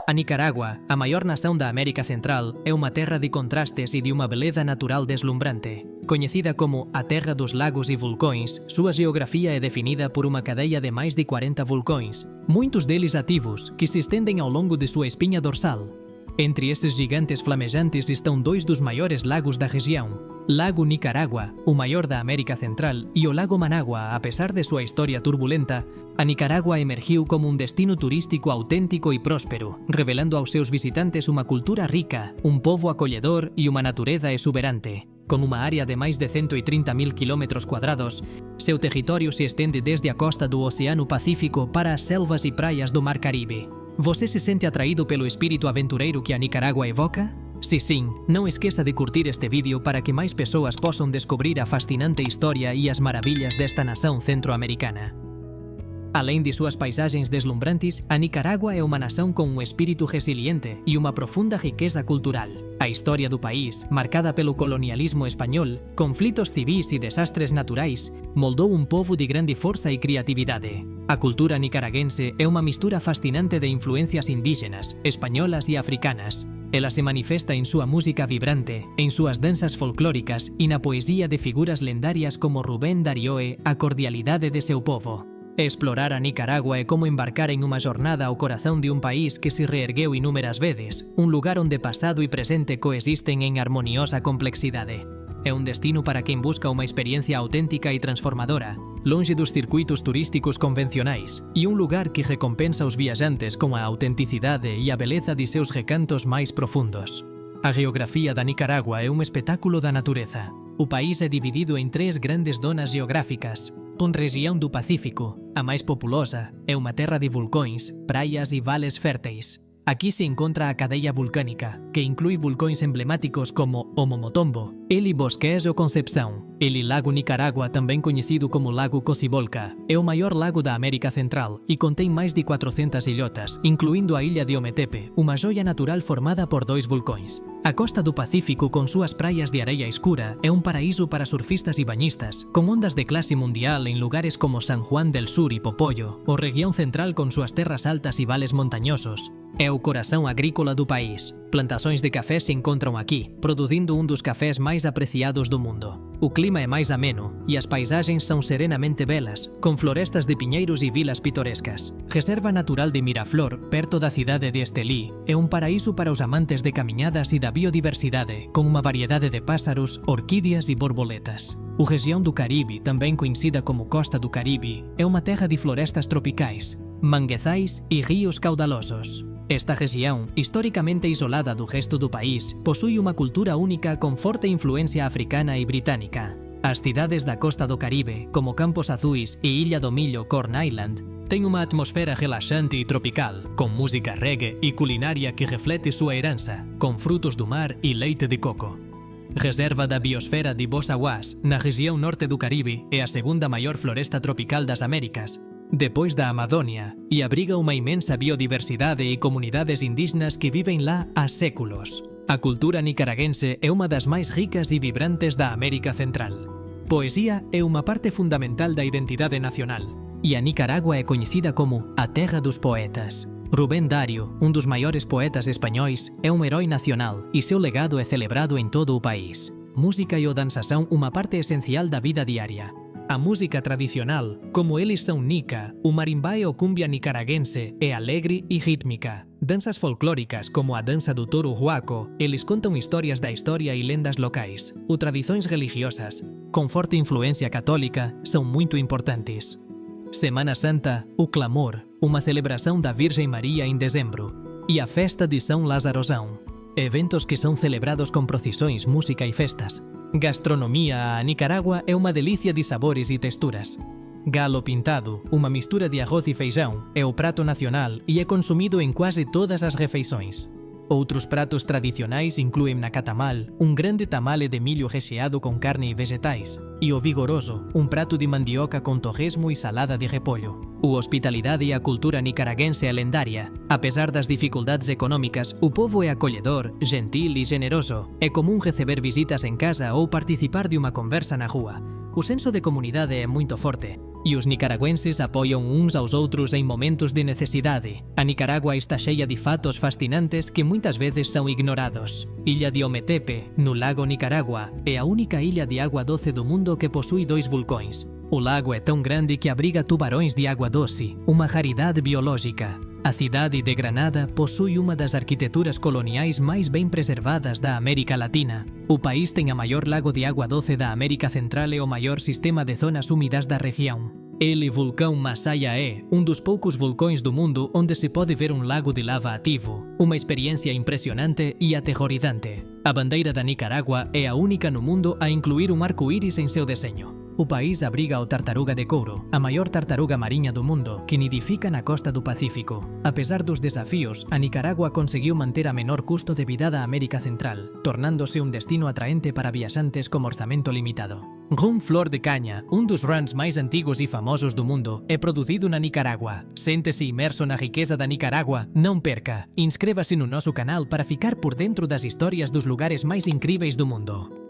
A Nicaragua, a maior nación da América Central, é unha terra de contrastes e de unha beleza natural deslumbrante. Coñecida como a Terra dos Lagos e Vulcões, súa geografía é definida por unha cadeia de máis de 40 vulcões, muitos deles ativos, que se estendem ao longo de súa espinha dorsal. Entre estes gigantes flamejantes estão dois dos maiores lagos da região, Lago Nicaragua, o maior da América Central, e o Lago Managua. Apesar de sua história turbulenta, a Nicaragua emergiu como un destino turístico auténtico e próspero, revelando aos seus visitantes unha cultura rica, un povo acolledor e unha natureza exuberante. Con unha área de máis de 130.000 km², seu territorio se estende desde a costa do Oceano Pacífico para as selvas e praias do Mar Caribe. Você se sente atraído pelo espírito aventureiro que a Nicaragua evoca? Se sim, não esqueça de curtir este vídeo para que mais pessoas possam descobrir a fascinante história e as maravilhas desta nação centro-americana. Além de suas paisagens deslumbrantes, a Nicaragua é uma nação com um espírito resiliente e uma profunda riqueza cultural. A história do país, marcada pelo colonialismo espanhol, conflitos civis e desastres naturais, moldou um povo de grande força e criatividade. A cultura nicaraguense é uma mistura fascinante de influências indígenas, espanholas e africanas. Ela se manifesta em sua música vibrante, em suas danças folclóricas e na poesia de figuras lendárias como Rubén Darío. A cordialidade de seu povo. Explorar a Nicaragua é como embarcar em uma jornada ao coração de um país que se reergueu inúmeras vezes, um lugar onde passado e presente coexistem em harmoniosa complexidade. É um destino para quem busca uma experiência autêntica e transformadora, longe dos circuitos turísticos convencionais, e um lugar que recompensa os viajantes com a autenticidade e a beleza de seus recantos mais profundos. A geografia da Nicaragua é um espetáculo da natureza. O país é dividido em 3 grandes zonas geográficas. Com região do Pacífico, a mais populosa, é uma terra de vulcões, praias e vales férteis. Aqui se encontra a cadeia vulcânica, que inclui vulcões emblemáticos como o Momotombo, el Bosques ou Concepção. El Lago Nicaragua, também conhecido como Lago Cocibolca, é o maior lago da América Central e contém mais de 400 ilhotas, incluindo a ilha de Ometepe, uma joia natural formada por 2 vulcões. A costa do Pacífico, com suas praias de areia escura, é um paraíso para surfistas e banhistas, com ondas de classe mundial em lugares como San Juan del Sur e Popoyo, ou região central com suas terras altas e vales montanhosos. É o coração agrícola do país. Plantações de café se encontram aqui, produzindo um dos cafés mais apreciados do mundo. O clima é mais ameno e as paisagens são serenamente belas, com florestas de pinheiros e vilas pitorescas. Reserva Natural de Miraflor, perto da cidade de Estelí, é um paraíso para os amantes de caminhadas e da biodiversidade, com uma variedade de pássaros, orquídeas e borboletas. A região do Caribe, também conhecida como Costa do Caribe, é uma terra de florestas tropicais, manguezais e rios caudalosos. Esta região, historicamente isolada do resto do país, possui uma cultura única com forte influência africana e britânica. As cidades da costa do Caribe, como Campos Azuis e Ilha do Milho, Corn Island, têm uma atmosfera relaxante e tropical, com música reggae e culinária que reflete sua herança, com frutos do mar e leite de coco. Reserva da Biosfera de Bosawás, na região norte do Caribe, é a segunda maior floresta tropical das Américas, depois da Amazônia, e abriga uma imensa biodiversidade e comunidades indígenas que vivem lá há séculos. A cultura nicaraguense é uma das mais ricas e vibrantes da América Central. Poesia é uma parte fundamental da identidade nacional, e a Nicarágua é conhecida como a Terra dos Poetas. Rubén Darío, um dos maiores poetas espanhóis, é um herói nacional e seu legado é celebrado em todo o país. Música e o dança são uma parte essencial da vida diária. A música tradicional, como eles são nica, o marimbá e o cumbia nicaraguense, é alegre e rítmica. Danças folclóricas, como a dança do touro huaco, eles contam histórias da história e lendas locais. Ou tradições religiosas, com forte influência católica, são muito importantes. Semana Santa, o Clamor, uma celebração da Virgem Maria em dezembro, e a Festa de São Lazarozão. Eventos que são celebrados com procissões, música e festas. Gastronomia. A Nicarágua é uma delícia de sabores e texturas. Galo pintado, uma mistura de arroz e feijão, é o prato nacional e é consumido em quase todas as refeições. Outros pratos tradicionais incluem nacatamal, um grande tamale de milho recheado com carne e vegetais, e o vigoroso, um prato de mandioca com torresmo e salada de repolho. A hospitalidade e a cultura nicaraguense é lendária. Apesar das dificuldades econômicas, o povo é acolhedor, gentil e generoso. É comum receber visitas em casa ou participar de uma conversa na rua. O senso de comunidade é muito forte, e os nicaragüenses apoiam uns aos outros em momentos de necessidade. A Nicarágua está cheia de fatos fascinantes que muitas vezes são ignorados. Ilha de Ometepe, no Lago Nicarágua, é a única ilha de água doce do mundo que possui 2 vulcões. O lago é tão grande que abriga tubarões de água doce, uma raridade biológica. A cidade de Granada possui uma das arquiteturas coloniais mais bem preservadas da América Latina. O país tem a maior lago de água doce da América Central e o maior sistema de zonas úmidas da região. Ele, vulcão Masaya, é um dos poucos vulcões do mundo onde se pode ver um lago de lava ativo, uma experiência impressionante e aterrorizante. A bandeira da Nicarágua é a única no mundo a incluir um arco-íris em seu desenho. O país abriga o tartaruga de couro, a maior tartaruga marinha do mundo, que nidifica na costa do Pacífico. Apesar dos desafios, a Nicarágua conseguiu manter a menor custo de vida da América Central, tornándose um destino atraente para viajantes com orçamento limitado. Rum Flor de Caña, um dos runs mais antigos e famosos do mundo, é produzido na Nicarágua. Sente-se imerso na riqueza da Nicarágua? Não perca! Inscreva-se no nosso canal para ficar por dentro das histórias dos lugares mais incríveis do mundo.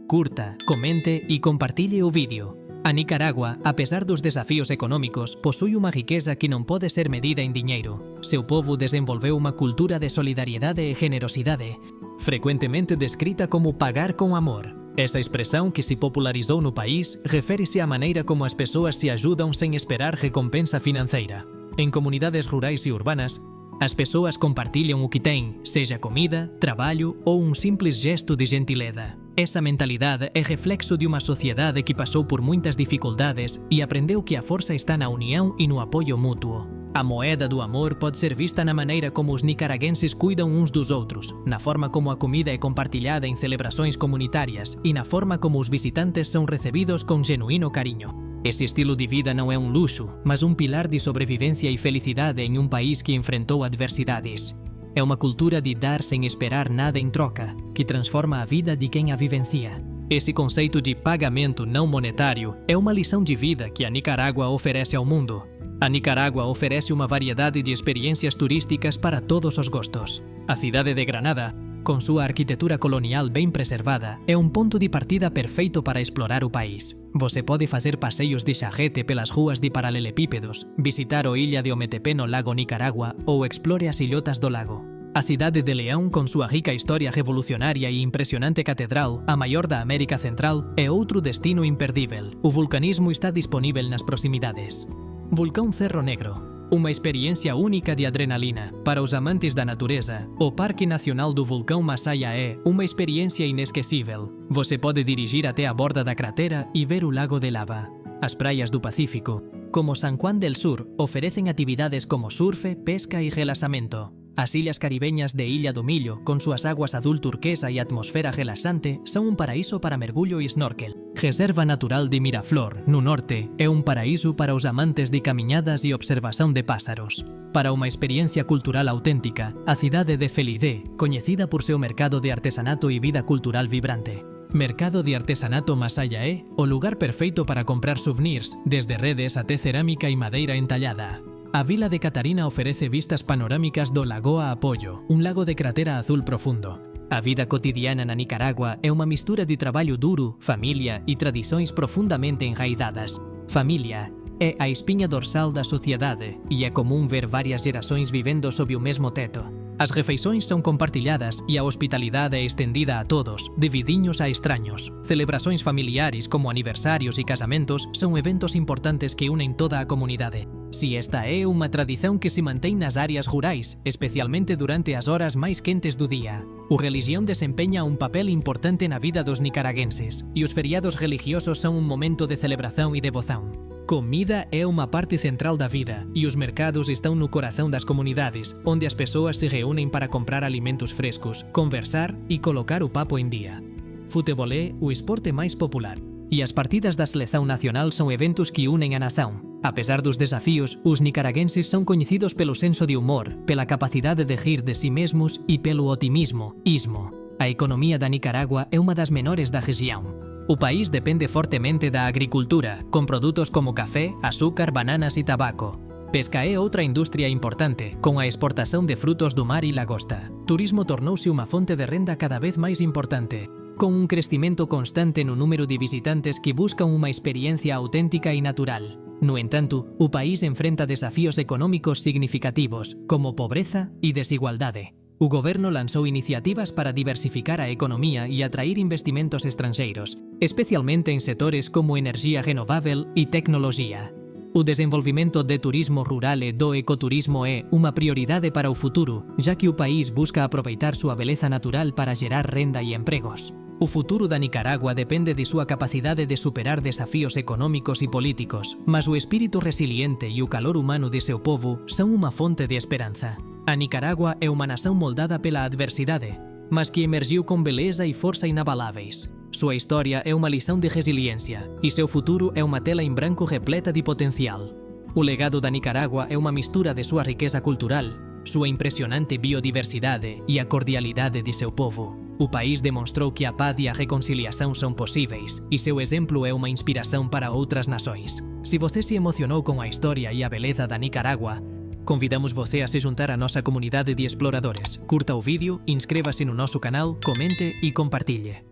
Curta, comente e compartilhe o vídeo. A Nicarágua, apesar dos desafios econômicos, possui uma riqueza que não pode ser medida em dinheiro. Seu povo desenvolveu uma cultura de solidariedade e generosidade, frequentemente descrita como pagar com amor. Essa expressão, que se popularizou no país, refere-se à maneira como as pessoas se ajudam sem esperar recompensa financeira. Em comunidades rurais e urbanas, as pessoas compartilham o que têm, seja comida, trabalho ou um simples gesto de gentileza. Essa mentalidade é reflexo de uma sociedade que passou por muitas dificuldades e aprendeu que a força está na união e no apoio mútuo. A moeda do amor pode ser vista na maneira como os nicaragüenses cuidam uns dos outros, na forma como a comida é compartilhada em celebrações comunitárias e na forma como os visitantes são recebidos com genuíno carinho. Esse estilo de vida não é um luxo, mas um pilar de sobrevivência e felicidade em um país que enfrentou adversidades. É uma cultura de dar sem esperar nada em troca, que transforma a vida de quem a vivencia. Esse conceito de pagamento não monetário é uma lição de vida que a Nicarágua oferece ao mundo. A Nicarágua oferece uma variedade de experiências turísticas para todos os gostos. A cidade de Granada, com sua arquitetura colonial bem preservada, é um ponto de partida perfeito para explorar o país. Você pode fazer passeios de charrete pelas ruas de paralelepípedos, visitar a ilha de Ometepe no Lago Nicarágua ou explore as ilhotas do lago. A cidade de León, com sua rica história revolucionária e impressionante catedral, a maior da América Central, é outro destino imperdível. O vulcanismo está disponível nas proximidades. Vulcão Cerro Negro. Uma experiência única de adrenalina. Para os amantes da natureza, o Parque Nacional do Vulcão Masaya é uma experiência inesquecível. Você pode dirigir até a borda da cratera e ver o lago de lava. As praias do Pacífico, como San Juan del Sur, oferecem atividades como surf, pesca e relaxamento. As ilhas caribeñas de Ilha do Millo, con súas aguas azul turquesa e atmosfera relaxante, son un paraíso para mergullo e snorkel. Reserva Natural de Miraflor, no norte, é un paraíso para os amantes de camiñadas e observación de pásaros. Para unha experiencia cultural auténtica, a cidade de Felidé, coñecida por seu mercado de artesanato e vida cultural vibrante. Mercado de Artesanato Masaya é o lugar perfeito para comprar souvenirs, desde redes até cerámica e madeira entallada. A vila de Catarina oferece vistas panorámicas do Lagoa Apoio, un lago de cratera azul profundo. A vida cotidiana na Nicarágua é uma mistura de trabalho duro, família e tradições profundamente enraizadas. Família é a espinha dorsal da sociedade e é comum ver várias gerações vivendo sob o mesmo teto. As refeições são compartilhadas e a hospitalidade é estendida a todos, de vizinhos a estranhos. Celebrações familiares como aniversários e casamentos são eventos importantes que unem toda a comunidade. Si esta é uma tradição que se mantém nas áreas rurais, especialmente durante as horas mais quentes do dia. A religião desempenha um papel importante na vida dos nicaragüenses e os feriados religiosos são um momento de celebração e devoção. Comida é uma parte central da vida e os mercados estão no coração das comunidades, onde as pessoas se reúnem para comprar alimentos frescos, conversar e colocar o papo em dia. Futebol é o esporte mais popular e as partidas da seleção nacional são eventos que unem a nação. Apesar dos desafios, os nicaragüenses são conhecidos pelo senso de humor, pela capacidade de rir de si mesmos e pelo otimismo, ismo. A economia da Nicarágua é uma das menores da região. O país depende fortemente da agricultura, com produtos como café, açúcar, bananas e tabaco. Pesca é outra indústria importante, com a exportação de frutos do mar e lagosta. Turismo tornou-se uma fonte de renda cada vez mais importante, com um crescimento constante no número de visitantes que buscam uma experiência autêntica e natural. No entanto, o país enfrenta desafíos económicos significativos, como pobreza e desigualdade. O goberno lanzou iniciativas para diversificar a economía e atrair investimentos estrangeiros, especialmente en setores como enerxía renovável e tecnoloxía. O desenvolvimento de turismo rural e do ecoturismo é unha prioridade para o futuro, já que o país busca aproveitar súa beleza natural para gerar renda e empregos. O futuro da Nicaragua depende de súa capacidade de superar desafíos económicos e políticos, mas o espírito resiliente e o calor humano de seu povo son unha fonte de esperanza. A Nicaragua é unha nación moldada pela adversidade, mas que emergiu con beleza e forza inabaláveis. Súa historia é unha lição de resiliencia e seu futuro é unha tela en branco repleta de potencial. O legado da Nicaragua é unha mistura de súa riqueza cultural, súa impresionante biodiversidade e a cordialidade de seu povo. O país demonstrou que a paz e a reconciliación son posíveis e seu exemplo é unha inspiración para outras nações. Se você se emocionou con a historia e a beleza da Nicaragua, convidamos você a se juntar á nosa comunidade de exploradores. Curta o vídeo, inscreva-se no nosso canal, comente e compartilhe.